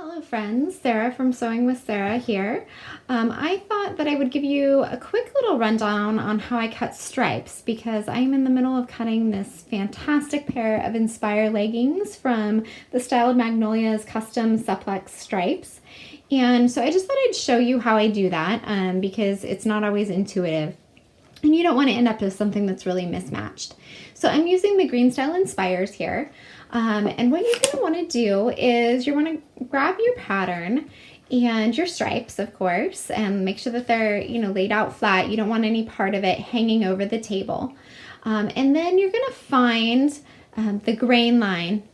Hello friends, Sarah from Sewing with Sarah here. I thought that I would give you a quick little rundown on how I cut stripes because I'm in the middle of cutting this fantastic pair of Inspire leggings from the Styled Magnolias custom Supplex stripes. And so I just thought I'd show you how I do that because it's not always intuitive. And you don't want to end up with something that's really mismatched. So I'm using the Green Style Inspires here. And what you're going to want to do is you want to grab your pattern and your stripes, of course, and make sure that they're, laid out flat. You don't want any part of it hanging over the table. And then you're going to find the grain line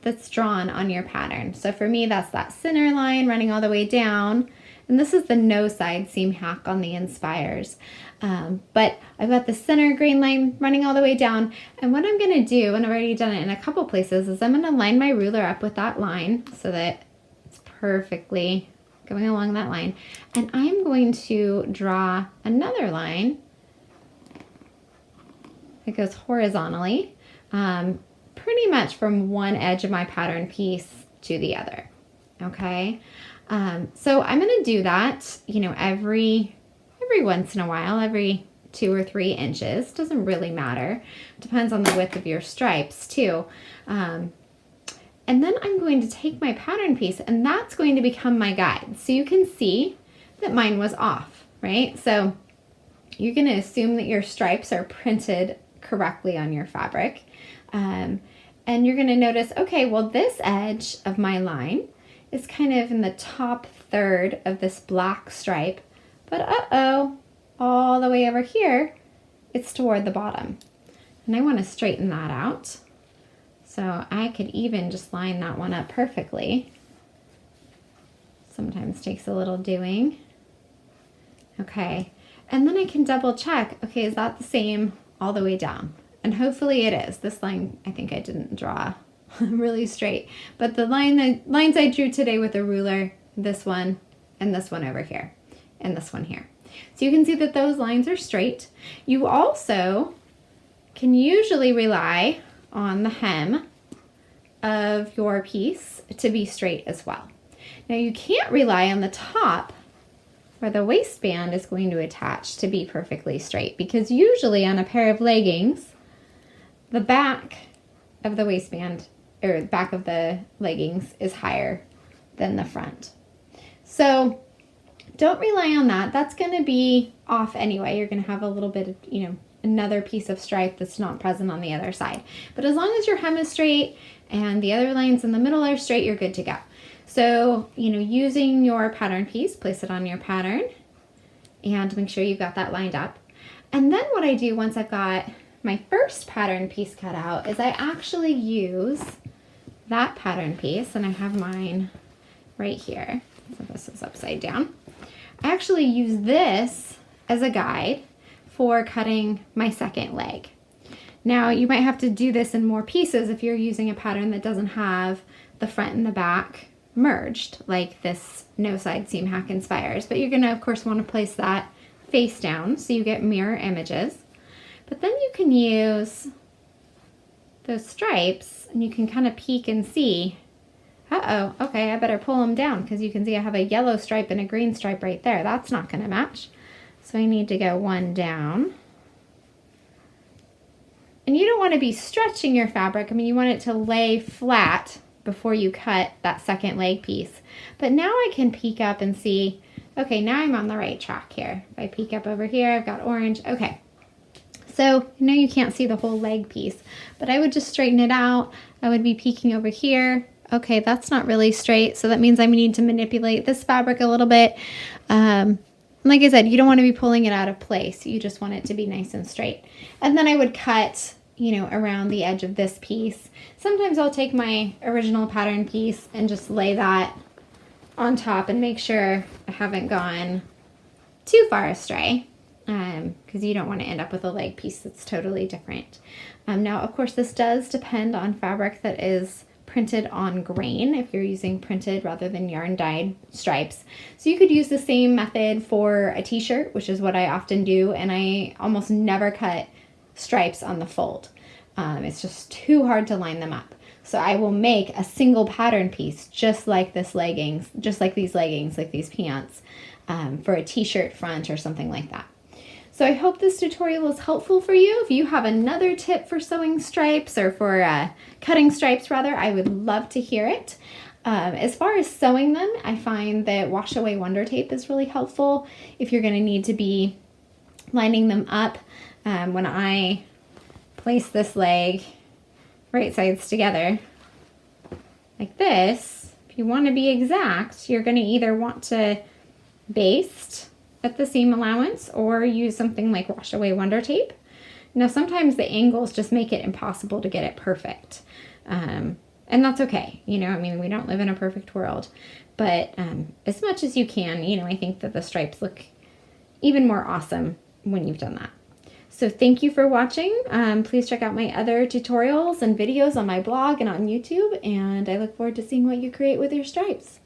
that's drawn on your pattern. So for me, that's that center line running all the way down. And this is the no side seam hack on the Inspires. But I've got the center grain line running all the way down. And what I'm going to do, and I've already done it in a couple places, is I'm going to line my ruler up with that line so that it's perfectly going along that line. And I'm going to draw another line that goes horizontally, pretty much from one edge of my pattern piece to the other. Okay. So I'm going to do that, every once in a while, every 2 or 3 inches. Doesn't really matter. Depends on the width of your stripes too. And then I'm going to take my pattern piece and that's going to become my guide. So you can see that mine was off, right? So you're going to assume that your stripes are printed correctly on your fabric. And you're going to notice, okay, well, this edge of my line is kind of in the top third of this black stripe, but all the way over here, it's toward the bottom. And I want to straighten that out. So I could even just line that one up perfectly. Sometimes takes a little doing. Okay, and then I can double check, okay, is that the same all the way down? And hopefully it is. This line, I think I didn't draw really straight, but the lines I drew today with a ruler, this one and this one over here and this one here. So you can see that those lines are straight. You also can usually rely on the hem of your piece to be straight as well. Now you can't rely on the top where the waistband is going to attach to be perfectly straight, because usually on a pair of leggings, the back of the waistband or back of the leggings is higher than the front. So don't rely on that. That's going to be off anyway. You're going to have a little bit of, another piece of stripe that's not present on the other side. But as long as your hem is straight and the other lines in the middle are straight, you're good to go. So, using your pattern piece, place it on your pattern and make sure you've got that lined up. And then what I do once I've got my first pattern piece cut out is I actually use that pattern piece, and I have mine right here. So this is upside down. I actually use this as a guide for cutting my second leg. Now you might have to do this in more pieces if you're using a pattern that doesn't have the front and the back merged, like this no side seam hack Inspires, but you're gonna of course want to place that face down so you get mirror images. But then you can use those stripes and you can kind of peek and see, okay, I better pull them down because you can see I have a yellow stripe and a green stripe right there. That's not going to match. So I need to go one down. And you don't want to be stretching your fabric. I mean, you want it to lay flat before you cut that second leg piece. But now I can peek up and see, okay, now I'm on the right track here. If I peek up over here, I've got orange. Okay. So I know you can't see the whole leg piece, but I would just straighten it out. I would be peeking over here. Okay, that's not really straight, so that means I need to manipulate this fabric a little bit. Like I said, you don't want to be pulling it out of place. You just want it to be nice and straight. And then I would cut, around the edge of this piece. Sometimes I'll take my original pattern piece and just lay that on top and make sure I haven't gone too far astray. Because you don't want to end up with a leg piece that's totally different. Now, of course, this does depend on fabric that is printed on grain if you're using printed rather than yarn dyed stripes. So you could use the same method for a t-shirt, which is what I often do, and I almost never cut stripes on the fold. It's just too hard to line them up. So I will make a single pattern piece just like this leggings, just like these leggings, like these pants, for a t-shirt front or something like that. So I hope this tutorial was helpful for you. If you have another tip for sewing stripes or for cutting stripes rather, I would love to hear it. As far as sewing them, I find that wash away Wonder Tape is really helpful if you're going to need to be lining them up. When I place this leg right sides together like this, if you want to be exact, you're going to either want to baste at the seam allowance or use something like wash away Wonder Tape. Now sometimes the angles just make it impossible to get it perfect. And that's okay. You know, I mean, we don't live in a perfect world, but as much as you can, you know, I think that the stripes look even more awesome when you've done that. So thank you for watching. Please check out my other tutorials and videos on my blog and on YouTube, and I look forward to seeing what you create with your stripes.